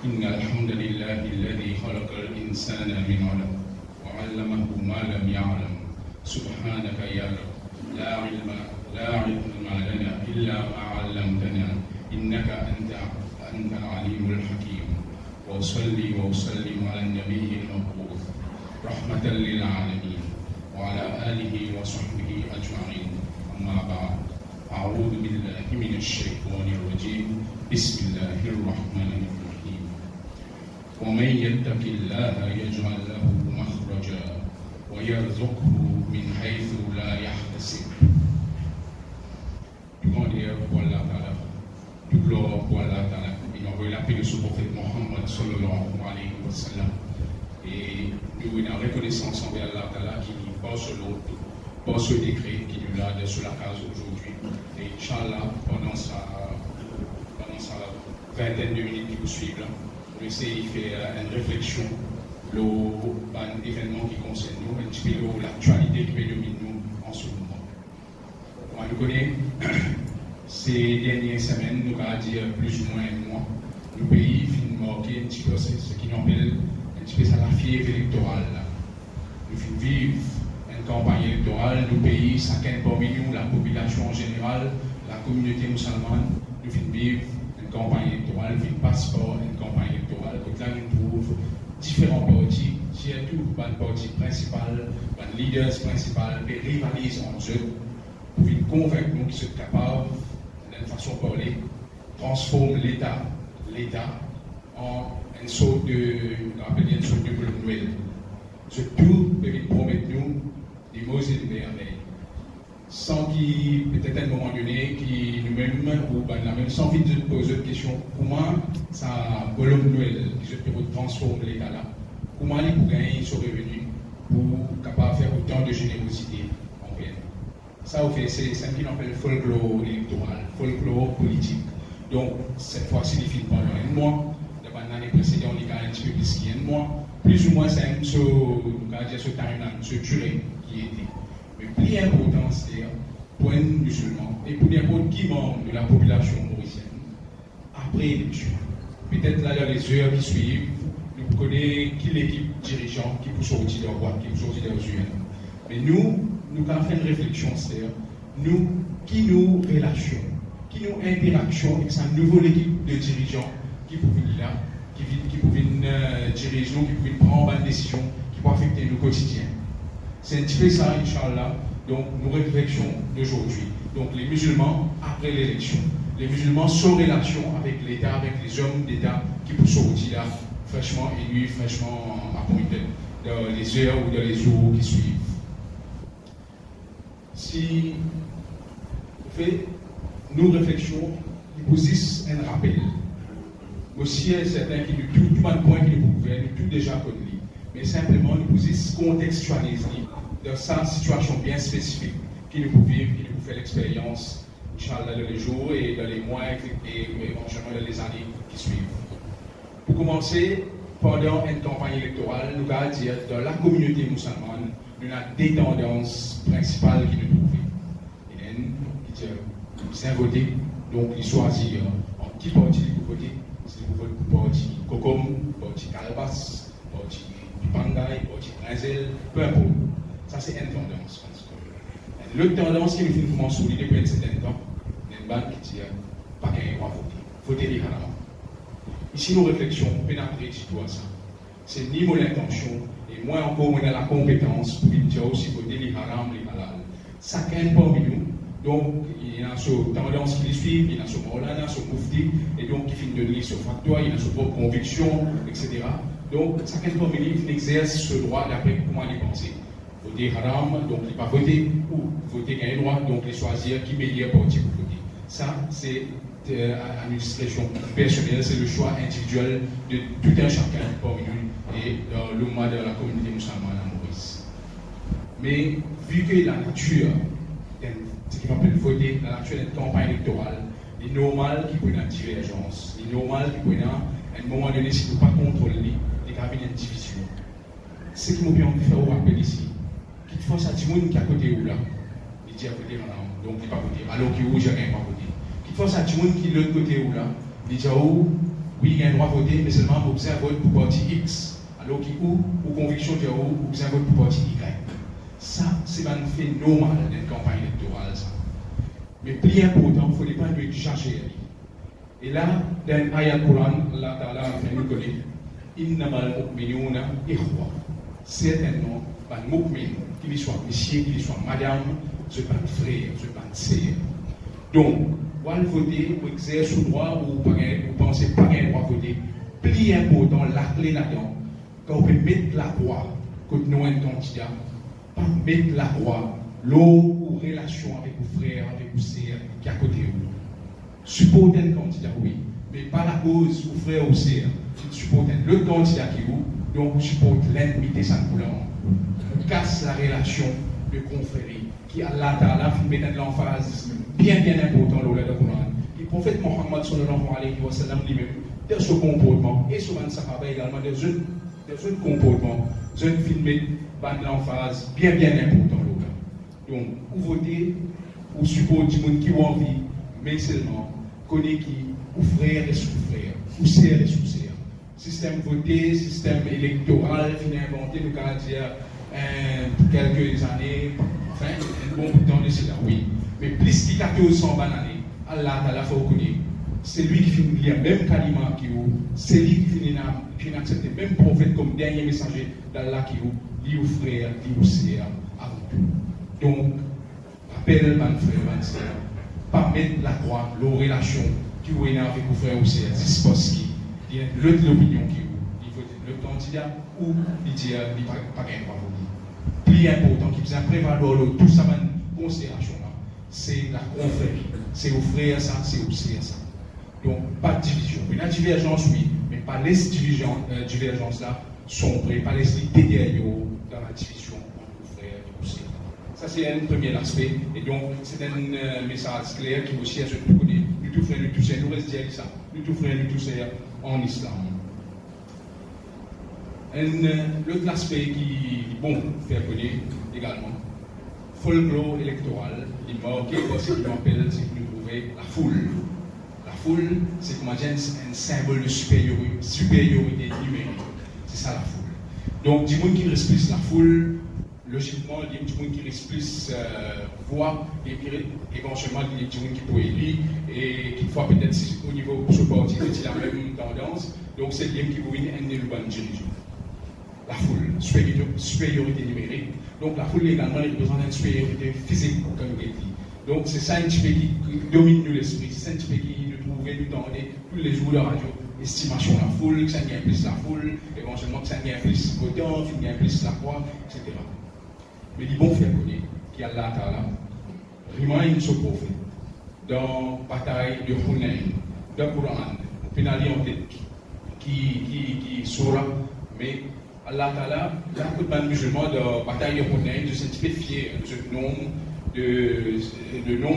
إن الحمد لله الذي خلق الإنسان من علق وعلمه ما لم يعلم سبحانك يا رب لا علم لنا إلا ما علمتنا إنك أنت العليم الحكيم وأصلي وأسلم على النبي المبعوث رحمة للعالمين وعلى آله وصحبه أجمعين أما بعد أعوذ بالله من الشيطان الرجيم بسم الله الرحمن الرحيم ومن يتق الله يجعل له مخرجا ويرزقه من حيث لا يحتسب. Tout grandeur pour Allah Ta'ala, tout gloire pour Allah Ta'ala. Il envoie la paix de ce prophète Mohammed sallallahu alayhi wa sallam. Et nous une reconnaissance envers Allah Ta'ala qui par ce décret qui nous l'a sur la case aujourd'hui. Et Inch'Allah, pendant sa vingtaine de minutes qui vous suivent là, on essaie de faire une réflexion un événement qui concerne nous, un petit peu l'actualité qui domine nous en ce moment. On nous connaît ces dernières semaines, nous allons dire plus ou moins un mois, le pays finit marqué un petit peu ce qui nous appelle un petit peu ça la fièvre électorale. Nous finissons vivre une campagne électorale, le pays, chacun parmi nous, la population en général, la communauté musulmane, nous finissons vivre une campagne électorale, nous passe par une campagne électorale, donc là nous trouvons différents partis, surtout le parti principal, le leader principal, qui rivalisent entre eux pour convaincre nous qu'ils sont capables, d'une façon de parler, transformer l'État en une sorte de bloc nouvelle. Ce tout peut promettre nous des mots et des merveilles. Sans qu'il, peut-être à un moment donné, qui nous-mêmes, ou même sans vite de poser de questions, comment ça, bloc nouvelle, qui se peut transformer l'État là, comment il peut gagner son revenu pour capable faire autant de générosité en pleine. Ça, c'est ce qu'on appelle folklore électoral, folklore politique. Donc, cette fois, c'est défini pendant un mois. L'année précédente, on a un petit peu plus qu'un mois. Plus ou moins, c'est un ce time-là, ce durée qui était. Mais plus important, c'est pour un musulman et pour n'importe qui membre de la population mauricienne, après l'élection. Peut-être là, dans les heures qui suivent, nous connaissons qui l'équipe dirigeante qui peut sortir de la droite, qui peut sortir de la UN. Mais nous avons fait une réflexion, c'est-à-dire, nous, qui nous relâchons, qui nous interactions avec sa nouvelle équipe de dirigeants qui peut venir là, qui peut venir diriger nous, qui peut venir prendre une décision qui peut affecter nos quotidiens. C'est un petit peu ça, Inch'Allah, donc nos réflexions d'aujourd'hui. Donc les musulmans après l'élection, les musulmans sans relation avec l'État, avec les hommes d'État qui peuvent sortir là, fraîchement élus, fraîchement appointés, dans les heures ou dans les jours qui suivent. Si vous faites nos réflexions, nous posent un rappel. Aussi, certains qui nous tout le point qui nous pouvaient, nous tout déjà connu. Mais simplement, nous pouvons contextualiser dans sa situation bien spécifique qui nous peut vivre, qui nous peut faire l'expérience, Inch'Allah, dans les jours et dans les mois et éventuellement dans les années qui suivent. Pour commencer, pendant une campagne électorale, nous allons dire dans la communauté musulmane, nous avons des tendances principales qui nous trouvent. Il y en a qui disent voter, donc ils choisissent en qui parti vous votez. C'est le parti Cocom, parti Calbas, parti Pangay, parti Brésil, peu importe. Ça, c'est une tendance. L'autre tendance qui nous fait commencer depuis un certain temps, c'est une banque qui dit pas qu'il va voter. Voter différemment. Ici, nos réflexions, pénétrer tout ça. C'est ni mon intention, et moi encore, on a la compétence pour dire aussi voter les haram, les halal. Chacun parmi nous. Donc, il y a une tendance qui les suit, il y a une Maulana, une Moufti, et donc qui finit de lire ce factoire, il y a une propre conviction, etc. Donc, chacun parmi nous exerce ce droit d'après comment il pense. Voter haram, donc il ne pas voter, ou voter gain droit, donc il choisir qui meilleur parti pour voter. Ça, c'est une discrétion personnelle, c'est le choix individuel de tout un chacun parmi nous et dans le monde de la communauté musulmane à Maurice. Mais vu que la nature, ce qu'on appelle voter, la nature d'une campagne électorale, il est normal qu'il y ait une divergence, il est normal qu'il y ait un moment donné, si vous ne pouvez pas contrôler, il y a une division. Ce qui m'a bien envie de faire au rappel ici, qu'il faut ça, tout le monde qui est à côté ou là, il dit à côté, donc il ne pas voter, alors qu'il n'y a rien pas voter. Qu'il faut ça, tout le monde qui est de l'autre côté ou là, il dit, oh, oui, il y a un droit à voter, mais seulement vous avez vote pour parti X, alors qui ou conviction de vous avez vote pour parti Y. Ça, c'est un fait normal dans une campagne électorale. Ça. Mais plus important, il ne faut pas exagérer. Et là, dans l'ayat Coran, Allah Ta'ala a fait nous connaître Innamal mu'minuna ikhwa. Certainement, pas de mu'min, qu'il soit monsieur, qu'il soit madame, ce pas de frère, ce pas de sœur. Donc, vous voter, vous exercez ce droit ou vous pensez pas qu'il droit voter. Plus important, la clé là-dedans, quand vous pouvez mettre la croix, quand nous avons un candidat, pas mettre la croix, l'eau ou relation avec vos frères, avec vos sœurs qui est à côté de vous. Supporter un candidat, oui, mais pas la cause vos frères ou sœurs. Supporter le candidat qui est vous, donc supporte l'ennemi de sa couleur. Casse la relation de confrérie qui Allah Ta'ala fait mettre l'emphase bien important dans le Coran. Le prophète Mohammed sallallahu alayhi wa sallam lui-même, dans ce comportement, et sur un sahaba également, dans un comportement, je filme l'emphase bien important. Donc, vous votez, vous supportez les gens qui ont envie, mais seulement, connaît qui, ou frère et sous-frère, ou sœur et sous-sœur. Système voté, système électoral, qui est inventé, nous allons dire, quelques années, enfin, un bon bout de temps de cela, oui. Mais plus de 1400 années, Allah Ta'ala fait reconnaître. C'est lui qui finit lire même Kalima qui ou, c'est lui qui finit accepter même prophète comme dernier messager d'Allah qui ou, lui ou frère, lui ou sœur, avant tout. Donc, rappelle, mon frère, mon sœur, pas mettre la croix, la relation qui ou est avec vos frères ou sœurs, c'est parce qu'il y a l'opinion qui ou, il faut le candidat ou il dit, il pas gagné par vous. Plus important, qui vous prévaloir tout ça, une considération là, c'est la confrérie. C'est aux frères ça, c'est aux sœurs ça. Donc, pas de division. Une divergence, oui, mais pas les divergences là sombrer, pas les idées dans la division entre les frères et les sœurs. Ça, c'est un premier aspect. Et donc, c'est un message clair qui aussi a ce tout connaît. Nous tous frères, nous tous sœurs, nous restons dire ça. Nous tous frères, nous tous sœurs en islam. L'autre aspect qui, bon, fait connaître également, folklore électoral, il m'a marqué, ce qu'il m'appelle, c'est que nous trouvons la foule. La foule, c'est comme un symbole de supériorité numérique. C'est ça la foule. Donc, du monde qui respire la foule, logiquement, il y a du monde qui respire voix, et puis éventuellement, il y a du monde qui peut élire, et qui fois peut-être au niveau de ce parti, c'est la même tendance. Donc, c'est le qui peut élire un élu dirigeant. La foule, supériorité numérique. Donc, la foule également représente une supériorité physique, comme on dit. Donc, c'est ça un petit peu qui domine l'esprit, c'est ça un petit peu qui nous trouverait nous dans tous les jours de radio. Estimation de la foule, que ça gagne plus la foule, éventuellement que ça gagne plus le temps, que ça gagne plus la croix, etc. Mais les bons frères connaissent, qui Allah Ta'ala, remind ce prophète, dans la bataille de Hunayn, dans le Coran, puis dans l'Ion qui sera, mais Allah Ta'ala, là, beaucoup de musulmans de la bataille de Hunayn, je suis un petit peu fier de ce nombre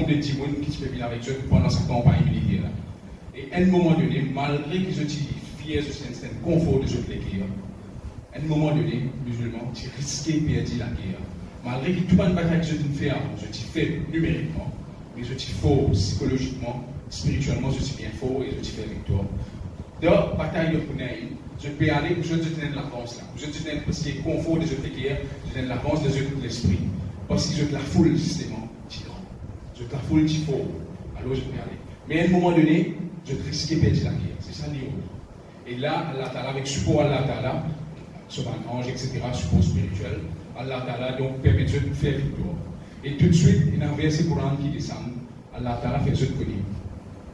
de timons qui se fait bien avec eux pendant sa campagne militaire. Et à un moment donné, malgré qu'ils soient fiers de ce confort de ce guerre, à un moment donné, musulmans, tu risquais de perdre la guerre. Malgré que tout le bataille que je fais avant, je t'y fais numériquement, mais je t'y faux psychologiquement, spirituellement, je suis bien fort et je t'y fais victoire. Dans la bataille de Hunayn, je peux aller, je te donne l'avance là. Je te donne parce qu'il y a confort de cette guerre, je donne l'avance de l'esprit. Parce que je te la foule justement, tu grand. Je te la foule, tu faux. Alors je peux aller. Mais à un moment donné, je risquais de perdre la guerre. C'est ça l'héros. Et là, Allah Ta'ala, avec support Allah Ta'ala, sur un ange, etc., support spirituel, Allah Ta'ala donc permet de faire victoire. Et tout de suite, il y a un verset Coran qui descend. Allah Ta'ala fait ce connaître.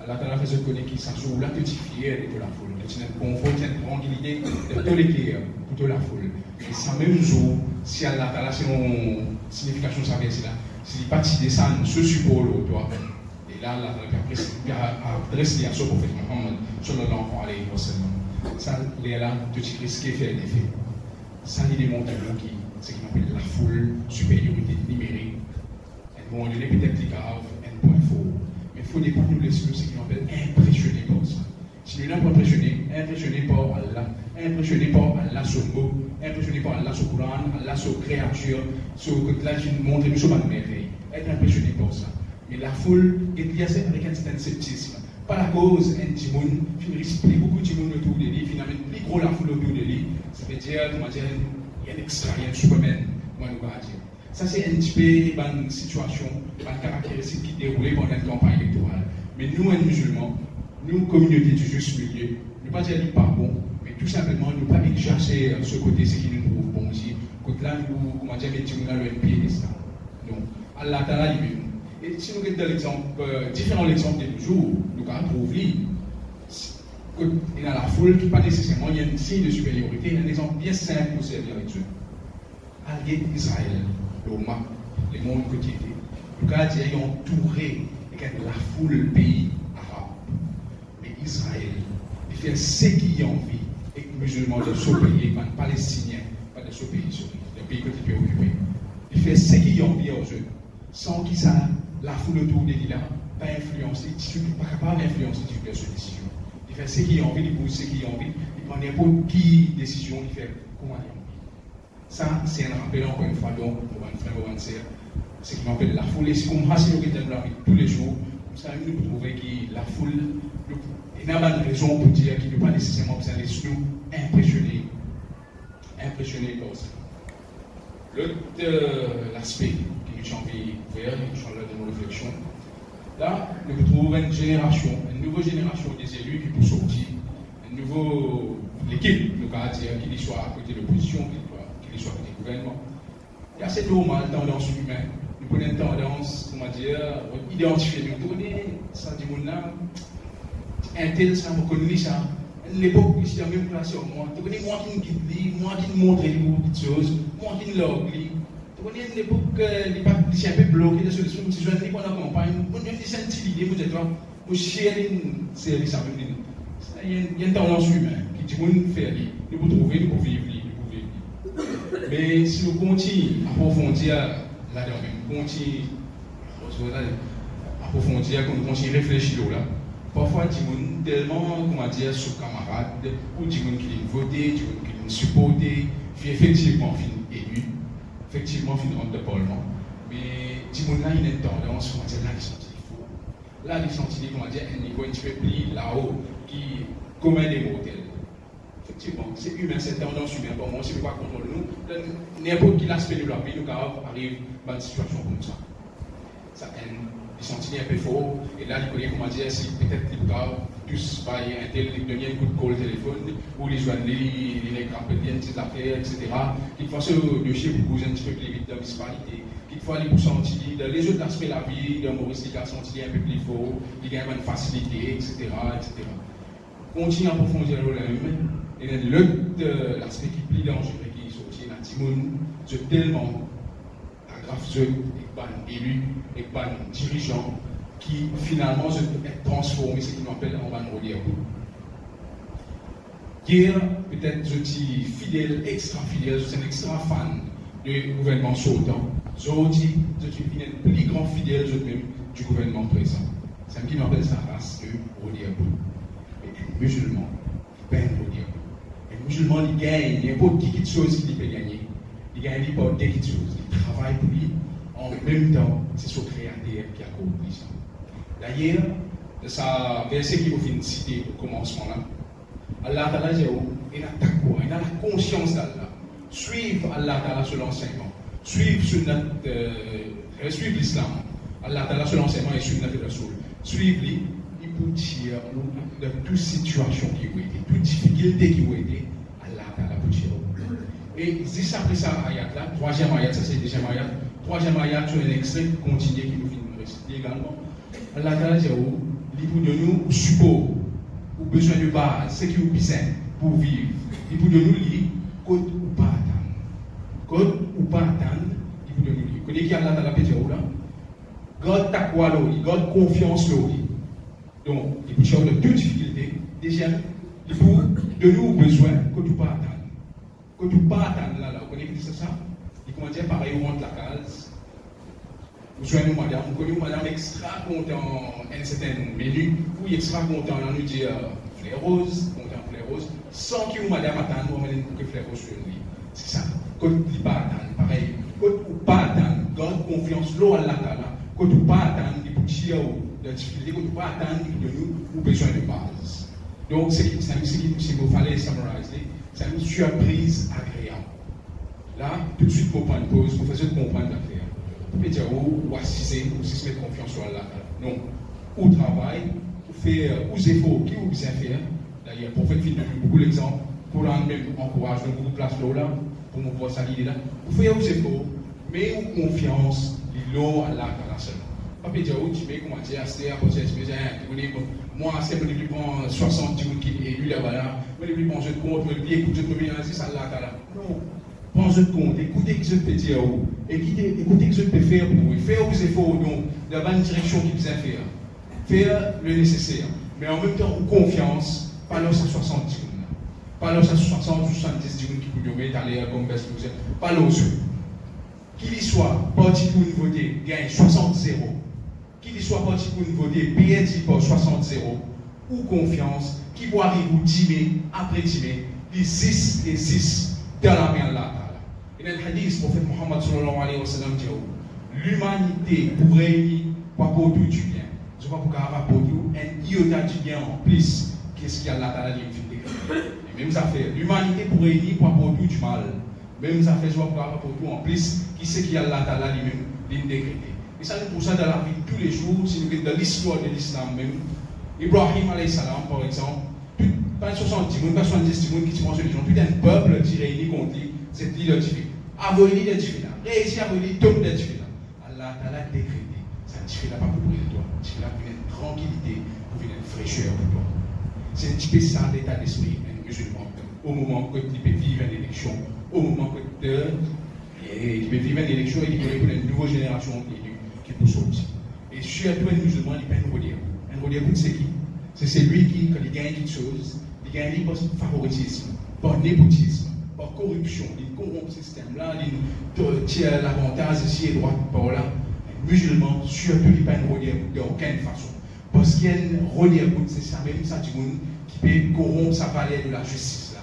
Allah Ta'ala fait ce connaître qui s'en là, tu es fier de la foule. Tu as un confort, tu as une tranquillité de tous les guerres, pour toute la foule. Et ça même jour, si Allah Ta'ala, c'est mon signification de sa verset là, s'il pas tu descends ce support là, toi. Et là, Allah a adressé à ce prophète Mohammed, sallallahu alayhi wa sallam. Ça, là, tu risques de faire des faits. Ça, il démontre qui, ce qu'on appelle la foule, supériorité numérique. À un moment donné, peut-être qu'il y a un point fort. Mais il faut pas nous laisser ce qu'on appelle impressionner par ça. Si nous n'avons pas impressionné par Allah, impressionné par Allah sur le mot, impressionné par Allah sur le Coran, Allah sur la créature, sur que là, je nous montre, nous sommes à merveille. Être impressionné par ça. Mais la foule est liée avec un certain scepticisme. Par la cause, un timoun, qui risque beaucoup de timoun autour de la foule autour de lui, ça veut dire, comment dire, il y a un extra, il y a un Superman, comment nous va dire. Ça, c'est un petit peu une situation, une caractéristique qui déroulait pendant une campagne électorale. Mais nous, les musulmans, nous, communauté du juste milieu, ne pas dire qu'il n'est pas bon, mais tout simplement, ne pas exercer ce côté, ce qui nous trouve bon aussi. Côté là, nous, comment dire, mettons là le pied de ça. Donc, Allah Ta'ala lui-même. Et si nous regardons l'exemple, différents exemples de nos jours, nous avons trouvé il y a la foule qui pas nécessairement, il y a un signe de supériorité, il y a un exemple bien simple pour servir avec Dieu. Alliés d'Israël, le map, les mondes quotidiens, nous avons dit entouré la foule, le pays arabe. Mais Israël, il fait ce qu'il a envie, et les musulmans de ce pays, les Palestiniens, pas de ce pays, le pays que tu peux occuper. Il fait ce qu'il a envie aux eux, sans qu'il ça, la foule autour de lui là, pas influencer, pas capable d'influencer sur cette décision. Il fait ce qu'il a envie, il pousse ce qu'il a envie, il prend n'importe qui décision, il fait comment il a envie. Ça, c'est un rappel encore une fois, donc, pour un frère, pour un sœur, ce qui m'appelle la foule. Et si on passe le rythme de la vie tous les jours, comme ça, nous pouvons trouver que la foule, il n'y a pas de raison pour dire qu'il ne peut pas nécessairement besoin de nous impressionner par ça. L'autre aspect que nous avons ouvert, nous avons de nos réflexions, là, nous trouvons une nouvelle génération des élus qui peut sortir, l'équipe, nous allons dire, qu'il soit à côté de l'opposition, qu'il soit à côté du gouvernement. Et assez normal, tendance humaine, nous prenons une tendance, comment dire, identifier, nous donner, ça dit mon âme, un tel, ça me connaît ça. L'époque, je suis même placé en moi. Tu connais moi qui me guide, moi qui me montre les choses, moi qui me log. Tu connais l'époque, je suis un peu bloqué de solution, je suis joint pendant la campagne, je suis un petit idée, je dis, je suis c'est ça. Il y a une tendance humaine qui dit, nous faire, nous pouvons trouver, nous pouvons vivre. Mais si nous continuons à approfondir là-dedans, nous continuons à approfondir, nous continuons à réfléchir là, parfois, nous tellement, comment dire, sous camarades, ou nous qui voté, nous qui supporté, puis effectivement, élu, effectivement, rentre de parlement. Mais nous là, il y a une tendance, comment dire, là, ils sont faux. Là, ils sont, comment dire, un niveau un petit peu plus là-haut, qui commun des mortels. Effectivement, c'est humain, c'est tendance humaine. Pour moi, si nous ne contrôlons nous, n'importe quel aspect de la vie, nous arrive dans une situation comme ça. Ça ils sont un peu faux, et là, ils connaissent comment dire, si peut-être ils doivent tous payer un tel, ils donnent un coup de call au téléphone, ou les joindre, les grappent bien des affaires, etc. Quelquefois, ce dossier pour bouger un petit peu plus vite dans la municipalité. Quelquefois, ils vous sentent, dans les autres aspects de la vie, dans Maurice, ils sont un peu plus faux, ils gagnent une facilité, etc. Continue à approfondir le rôle humain. Et l'autre l'aspect qui est plus dangereux, qui est sorti, dans Timoun, c'est tellement aggrave ceux qui sont élus et qui sont dirigeants qui finalement se transforment, ce qu'on appelle en banrodier. Hier, peut-être je suis fidèle, extra fidèle, je suis un extra fan du gouvernement sortant. Je suis un plus grand fidèle même du gouvernement présent. C'est ce qui m'appelle sa race de Rodiabou. Et les musulmans, ben Rodiabou. Les musulmans, ils gagnent n'importe quelle chose qu'ils peuvent gagner. Ils gagnent n'importe quelle chose. Ils travaillent pour lui. En même temps, c'est son créateur qui a accompli ça. D'ailleurs, de sa verset qui vous citer au commencement là, Allah Ta'ala il a la conscience d'Allah. Suivre Allah Ta'ala sur l'enseignement. Suivre l'islam. Allah Ta'ala sur l'enseignement et suivre notre Rasoul. Suivre lui, il peut tirer de toute situation qui vous été, toute difficulté qui vous été, Allah Ta'ala peut tirer. Et juste après ça, ayat là, troisième ayat, ça c'est le deuxième ayat. Troisième ayat, sur un extrait continu qui nous finit réciter également. Allah Ta'ala dit, il peut donner nous support, ou besoin de base, ce qui est besoin pour vivre. Il peut donner nous code ou pas attendre. Code ou pas attendre, il peut donner nous. Vous connaissez qui Allah Ta'ala peut dire là? God takwa l'ori, God confiance l'ori. Donc, il peut chercher de toute difficulté. Deuxième, il peut donner nous besoin que tu pas attendre. Que tu pas attendre là, vous connaissez qui c'est ça? Il commence à dire pareil, on monte la case. Nous sommes madame, nous connaissons madame extra content un certain menu, ou extra content, on nous dit fleur rose, content fleur rose, sans que madame attende, on va dire que fleur rose sur lui. C'est ça. Quand tu pas attendre, pareil. Quand tu pas attendre, garde confiance, l'eau à la tala. Quand tu pas attendre, il faut chier de difficulté, quand tu pas attendre, il nous ou besoin de base. Donc, c'est ce qu'il nous fallait, ça summarize, c'est une surprise agréable. Là, tout de suite, pour prendre une pause, pour faire comprendre l'affaire. Vous pouvez dire, ou assister, ou se mettre confiance sur Allah. Non. Ou travail, ou faire, ou efforts, qui vous bien faire. D'ailleurs, pour faire beaucoup d'exemples, pour même encourage, donc beaucoup de place là, pour nous voir ça l'idée là. Vous faites vos efforts, mais ou confiance, l'eau à Allah, à la seule. Pas dire, tu mets, comment dire, c'est à partir de moi, c'est pour lui prendre 60 jours qui est élu là-bas, moi, lui prendre je compte, moi, lui écoute, je peux bien ainsi, ça là. Non. Prends je compte, écoutez ce que je peux dire, écoutez ce que je peux faire pour vous, faire vos efforts, donc, dans la bonne direction qu'il vous a fait, faire le nécessaire, mais en même temps, confiance, pas là, ça 60 jours, pas là, ça 60 ou 70 jours qui vous mettre à l'air comme best loser, pas là, qu'il y soit parti pour une voter, gagne 60-0. Qu'il y soit parti pour une voter, perdit par 60-0, ou confiance, qui va arriver ou 10 après 10 les 6 et 6 dans la main de Allah. Et dans le hadith, le prophète Muhammad sallallahu alayhi wa sallam dit l'humanité pour réunir, pas pour tout du bien. Je ne sais pas pour avoir pour tout, un iota du bien en plus, qu'est-ce qu'il y a là dans la ligne. Et même ça fait, l'humanité pour réunir, pas pour tout du mal. Même ça fait, je ne sais pas pour tout en plus, qui sait qu'il y a là dans la ligne décrétée. Et ça, c'est pour ça dans la vie de tous les jours, si nous regardons dans l'histoire de l'islam même, Ibrahim alayhi salam, par exemple, pas 70 000, pas 70 000 qui se mentionnent, tout un peuple qui réunit contre lui, c'est l'île de Tifila. Avant l'île de Tifila, réussi à avoir l'île de Tifila. Allah t'a décrété, ça Tifila pas pour de toi. Tifila pour une tranquillité, pour une fraîcheur pour toi. C'est un petit peu ça l'état d'esprit, un musulman, au moment où il peut vivre une élection, au moment où il peut vivre une élection et il peut répondre à une nouvelle génération qui peut sortir. Et surtout un musulman, il peut un redire. Un redire, c'est qui? C'est celui qui, quand il gagne quelque chose, il gagne par favoritisme, par népotisme, par corruption, il corrompt le système-là, il tire l'avantage ici et droite par là. Un musulman, surtout, il ne peut pas redire d'aucune façon. Parce qu'il y a une redire, c'est ça même ça qui peut corrompre sa valeur de la justice là.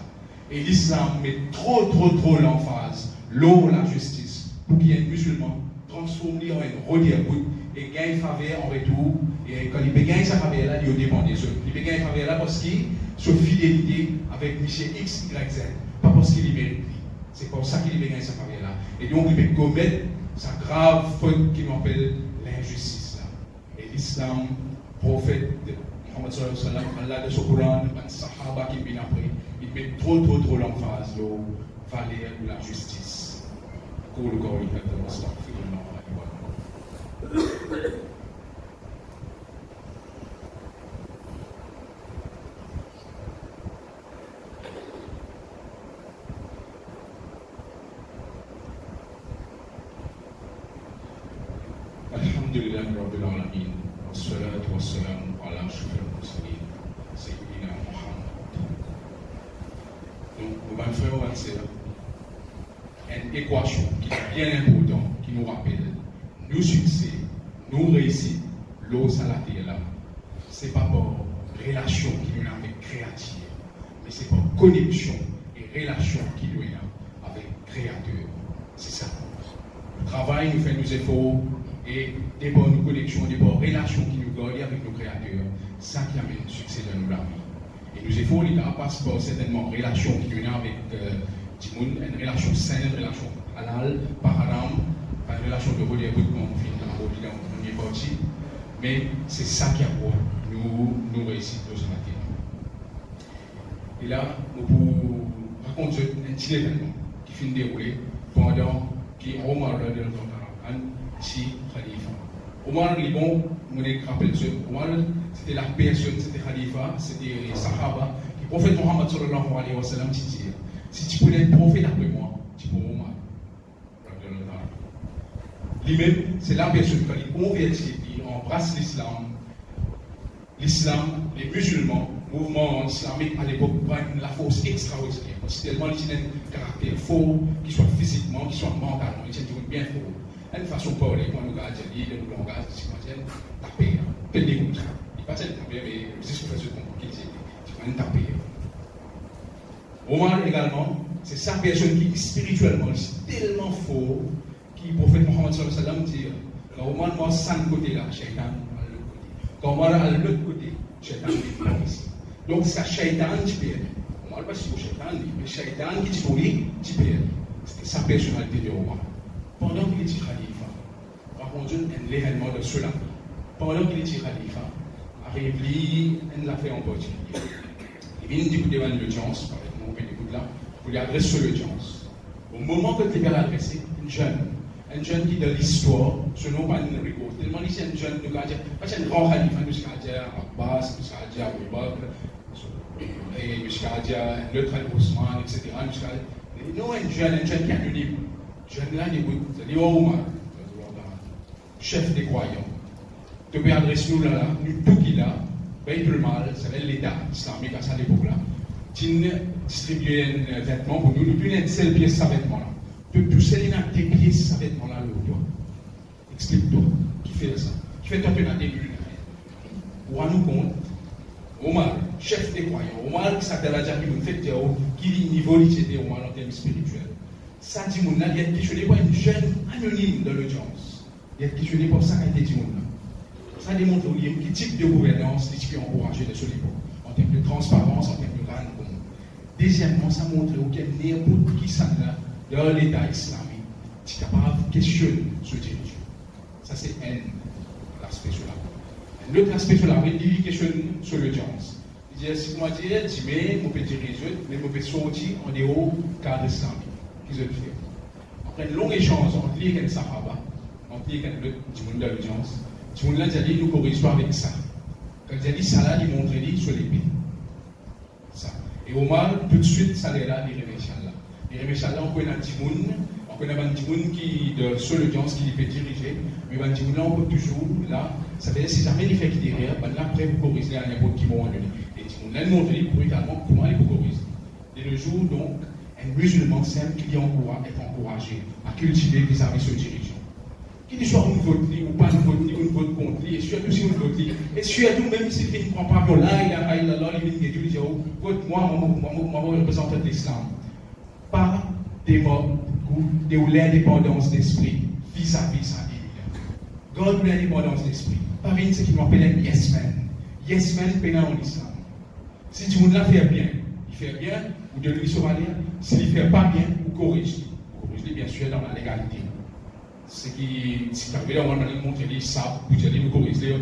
Et l'islam met trop l'emphase, l'eau, la justice, pour qu'il y ait un musulman transformé en une redire et gagne faveur en retour. Et quand il peut gagner sa faveur là, il dépend des autres. Il peut gagner sa faveur là parce qu'il se fidélité avec Michel X, Y, Z. Pas parce qu'il mérite. C'est pour ça qu'il peut gagner sa faveur là. Et donc il peut commettre sa grave faute qui nous appelle l'injustice là. Et l'islam, prophète Muhammad sallallahu alayhi wa sallam, Allah de ce Coran, les Sahaba qui viennent après, il met trop l'emphase sur la valeur de la justice. Pour le corps, il fait Alhamdulillah Rabbil Alamin, wassalatu wassalamu ala ashrafil mursalin, Sayyidina Muhammad. Donc, mes frères et sœurs, une équation qui est bien importante, qui nous rappelle nos succès, nos réussites, l'eau salatée là, ce n'est pas par relation qui nous a avec créature, mais c'est par connexion et relation qui nous a avec créateur. C'est ça. Le travail nous fait nos efforts et des bonnes connexions, des bonnes relations qui nous gardent avec nos créateurs. Ça qui amène le succès dans nos vies. Et nos efforts, ils passent par certainement une relation qui nous a avec une relation saine, une relation halal, pas haram, pas une relation de relier comme on fait dans la première partie. Mais c'est ça qui a pour nous réussir dans ce matin. Et là, nous pouvons raconter un petit événement qui finit de dérouler pendant qui Omar de si Khalifa. Omar Libon, on rappelle ce Omar, c'était la personne, c'était Khalifa, c'était les Sahaba, qui prophète Muhammad sallallahu alayhi wa sallam disait si tu pouvais être prophète après moi, tu peux Omar. Lui-même, c'est la personne qui est convertie, qui embrasse l'islam, les musulmans, mouvement islamique à l'époque prennent la force extraordinaire. Parce que tellement ils ont un caractère fort, qu'il soit physiquement, qu'il soit mentalement, ils sont bien forts. Une façon de parler, quand nous regardons le langage, c'est taper, peine des contrats. Il ne pas taper, mais c'est ce qu'on fait, c'est taper. Omar également, c'est sa personne qui spirituellement est tellement fort, qui le prophète Muhammad sallallahu alayhi wa sallam dit, quand Omar m'a sans côté là, Shaitan à l'autre côté. Quand Omar à l'autre côté, Shaitan est ici. Donc c'est Shaitan qui perd. Omar pas si Shaitan. le Shaitan qui dit pour lui, c'était sa personnalité de roi. Pendant qu'il était khalifa, par contre, un événement de cela. Pendant qu'il était khalifa, arrive lui, il l'a fait en particulier. Il vient d'écouter l'audience, par exemple, on peut l'écouter là, pour lui adresser l'audience. Au moment que tu l'as adressé, une jeune qui dans l'histoire, ce nom pas une rigole. Tellement ici un jeune, nous allons dire, pas un grand khalifa, nous allons dire Abbas, nous allons dire Abu Bakr, et nous allons dire l'autre Ousmane, etc. Nous un jeune qui a une jeune là, vous allez voir Omar, chef des croyants. Tu peux adresser nous là, nous tout qui là, ben tout le mal, c'est l'État islamique à cette époque-là. Tu distribues un vêtement pour nous, nous plus une seule pièce de vêtement là. Tu peux pousser dans tes pièces de vêtement là, explique-toi, qui fait ça? Qui fait toi dans tes lunes? Ou à nous compte, Omar, chef des croyants, Omar qui s'appelle à dire qui dit niveau d'identité Omar en termes spirituels. Ça dit mon là, il y a questionné par une jeune anonyme de l'audience. Il y a questionné par ça qui a été dit mon là. Ça démontre quel type de gouvernance qui peut encourager de ce niveau, en termes de transparence, en termes de rendement. Deuxièmement, ça montre auquel n'importe qui s'en là, dans l'État islamique, est capable de questionner ce dirigeant. Ça, c'est un aspect sur la. L'autre aspect sur la, il questionne sur l'audience. Il dit, si moi je dis, mais on peut diriger, mais on peut sortir en dehors du cadre islamique. Qu'ils ont fait. Après une longue échange entre lui et le Sahaba, entre lui et le monde de l'audience, tout le monde a dit, nous corrigeons avec ça. Quand il a dit ça là, il montre lui sur l'épée. Ça. Et Omar, tout de suite, ça là, il remet là. Il remet là, on connaît un petit monde. On connaît un petit monde qui, de seule audience, qui peut diriger, mais un petit monde là, on peut toujours, là, ça veut dire si jamais il fait qui derrière, ben là, après, vous corrigez à n'importe qui moment donné. Et petit monde là, il montre brutalement comment il peut corriger. Et le jour, donc, un musulman simple qui est encouragé à cultiver vis-à-vis ce dirigeant. Qu'il soit un vote ou pas un vote, ou un vote contre lui, et surtout si on vote, et surtout même s'il ne prend pas pour là, il vient de dire, vote moi, je représente l'islam. Par des mots de l'indépendance d'esprit vis-à-vis ça. God l'indépendance d'esprit. Pas venir ce qu'ils appellent un yes man. Yes man, pénal en islam. Si tu la fait bien, il fait bien, ou de lui sauver. S'il ne fait pas bien, ou corrige. Corrige bien sûr dans la légalité. Ce qui, si tu as on va montrer ça, vous allez nous corriger,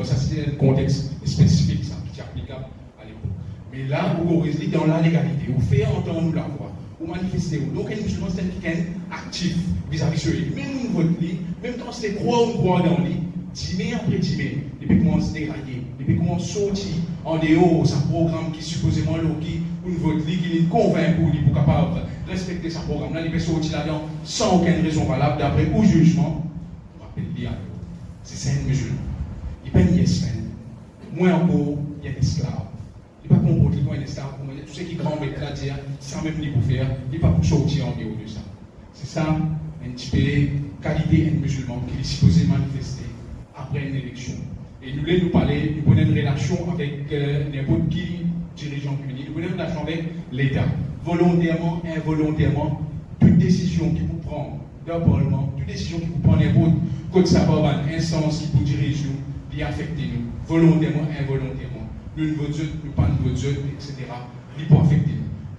ça c'est un contexte spécifique, ça, qui est applicable à l'époque. Mais là, vous corrigez dans la légalité, vous faites entendre la voix, vous manifestez. Donc, un musulman, c'est quelqu'un actif vis-à-vis de lui. Même votre lit, même quand c'est croire ou croire dans lui, dîner après dîner, depuis qu'on se dérailler, depuis qu'on sortit en dehors, c'est un programme qui supposément qui une votre lit, qui est convaincu pour capable de respecter ce programme-là, il peut sortir là-dedans sans aucune raison valable, d'après ou jugement, on rappelle dire, c'est un musulman. Il n'est pas une yes man. Moins encore, il y a un esclave. Il n'est pas comporté comme un esclave. Tout ce qui est grand mec là dire, sans même pour faire, il n'est pas pour sortir en dehors de ça. C'est ça, un petit peu, qualité d'un musulman qui est supposé manifester après une élection. Et nous voulons nous parler, nous avons une relation avec n'importe qui dirigeant public, nous avons une relation avec l'État. Volontairement, involontairement, toute décision qui vous prend dans le Parlement, toute décision qui vous prend n'importe côté ça va une instance qui vous dirige nous, qui affecte nous, volontairement, involontairement. Nous ne vote, nous pas de vote, etc. Qui peut affecter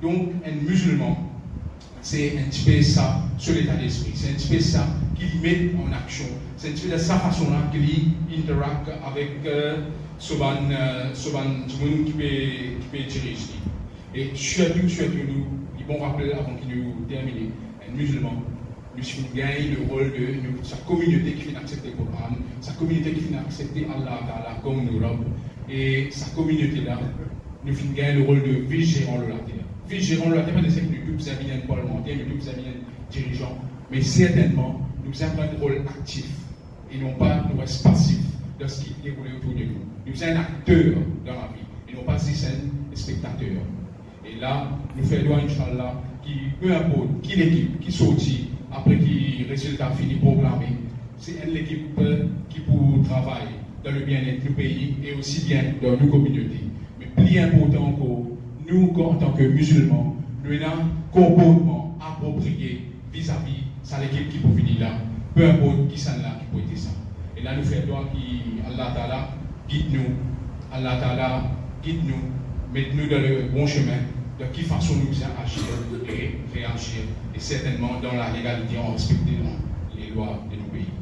nous. Donc, un musulman, c'est un petit peu ça sur l'état d'esprit. C'est un petit peu ça qu'il met en action. C'est un petit peu de sa façon-là qu'il interacte avec ce monde qui peut diriger. Et surtout nous, il bon rappeler avant qu'il nous termine, un musulman, nous gagne le rôle de sa communauté qui vient accepter le Coran, sa communauté qui vient accepter Allah Ta'ala comme nous l'homme, et sa communauté-là, nous gagne le rôle de vice-gérant de la terre. Vice-gérant de la terre, pas nécessairement nous tous amis parlementaires, nous tous amis dirigeants, mais certainement, nous avons un rôle actif, et non pas nous reste passif dans ce qui déroule autour de nous. Nous sommes un acteur dans la vie, et non pas si un spectateur. Et là, nous faisons, Inch'Allah, qui, peu importe qui l'équipe qui sortit, après qui résultat fini proclamé, c'est une équipe qui pour travailler dans le bien-être du pays et aussi bien dans nos communautés. Mais plus important encore, nous, en tant que musulmans, nous avons un comportement approprié vis-à-vis de l'équipe qui peut venir là, peu importe qui s'en là, qui peut être ça. Et là, nous faisons qui Allah Ta'ala guide nous, Allah Ta'ala guide nous, mette-nous dans le bon chemin de quelle façon nous bien agir et réagir, et certainement dans la légalité en respectant les lois de nos pays.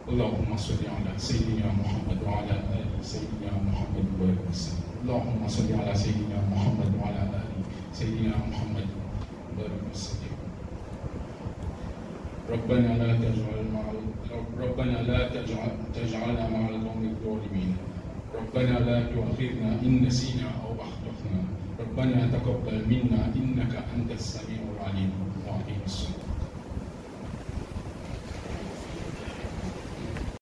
اللهم صل على سيدنا محمد وعلى آل سيدنا محمد وبارك وسلم. اللهم صل على سيدنا محمد وعلى آل سيدنا محمد وبارك وسلم. ربنا لا تجعلنا مع القوم الظالمين. ربنا لا تؤاخذنا إن نسينا أو أخطأنا. ربنا تقبل منا إنك أنت السميع العليم وأقم الصلاة.